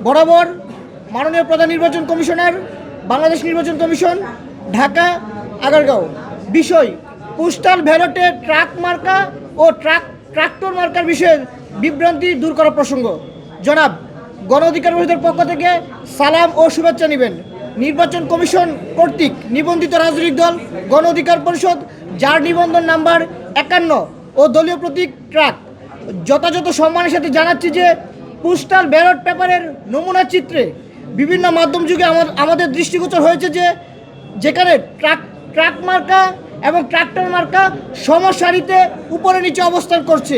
বরাবর মাননীয় প্রধান নির্বাচন কমিশনার, বাংলাদেশ নির্বাচন কমিশন, ঢাকা, আগারগাঁও। বিষয় পোস্টাল ব্যালটে ট্রাক মার্কা ও ট্রাক্টর মার্কার বিষয়ে বিভ্রান্তি দূর করার প্রসঙ্গ। জনাব, গণ অধিকার পরিষদের পক্ষ থেকে সালাম ও শুভেচ্ছা নেবেন। নির্বাচন কমিশন কর্তৃক নিবন্ধিত রাজনৈতিক দল গণ অধিকার পরিষদ, যার নিবন্ধন নাম্বার 51 ও দলীয় প্রতীক ট্রাক, যথাযথ সম্মানের সাথে জানাচ্ছি যে পোস্টাল ব্যালট পেপারের নমুনা চিত্রে বিভিন্ন মাধ্যম যুগে আমাদের দৃষ্টিগোচর হয়েছে যে যেখানে ট্রাক মার্কা এবং ট্রাক্টর মার্কা সমসারিতে উপরে নিচে অবস্থান করছে।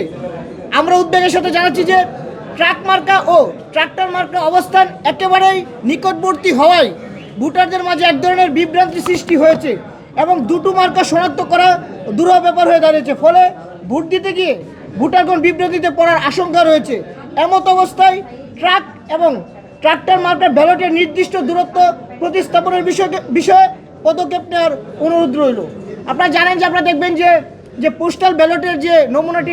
আমরা উদ্বেগের সাথে জানাচ্ছি যে ট্রাক মার্কা ও ট্রাক্টর মার্কা অবস্থান একেবারেই নিকটবর্তী হওয়ায় ভোটারদের মাঝে এক ধরনের বিভ্রান্তি সৃষ্টি হয়েছে এবং দুটো মার্কা শনাক্ত করা দুরূহ ব্যাপার হয়ে দাঁড়িয়েছে। ফলে ভোট দিতে গিয়ে ভোটারগণ বিভ্রান্তিতে পড়ার আশঙ্কা রয়েছে। এমত অবস্থায় ট্রাক এবং ট্রাক্টর মার্কার ব্যালটের নির্দিষ্ট দূরত্ব প্রতিস্থাপনের বিষয়ে পদক্ষেপ নেওয়ার অনুরোধ রইল। আপনারা জানেন যে আপনারা দেখবেন যে পোস্টাল ব্যালটের যে নমুনাটি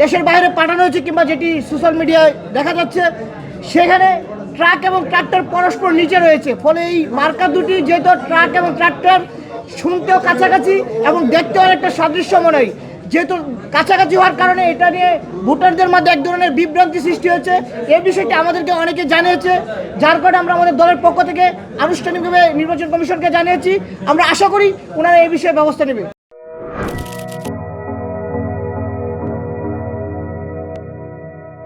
দেশের বাইরে পাঠানো হয়েছে কিংবা যেটি সোশ্যাল মিডিয়ায় দেখা যাচ্ছে, সেখানে ট্রাক এবং ট্রাক্টর পরস্পর নিচে রয়েছে। ফলে এই মার্কা দুটি যেহেতু ট্রাক এবং ট্রাক্টর শুনতেও কাছাকাছি এবং দেখতেও অনেকটা সাদৃশ্য মনে হয়, যেহেতু কাছাকাছি হওয়ার কারণে এটা নিয়ে ভোটারদের মধ্যে এক ধরনের বিভ্রান্তি সৃষ্টি হয়েছে। এই বিষয়টি আমাদেরকে অনেকে জানিয়েছে, যার কারণে আমরা আমাদের দলের পক্ষ থেকে আনুষ্ঠানিকভাবে নির্বাচন কমিশনকে জানিয়েছি। আমরা আশা করি ওনারা এই বিষয়ে ব্যবস্থা নেবে।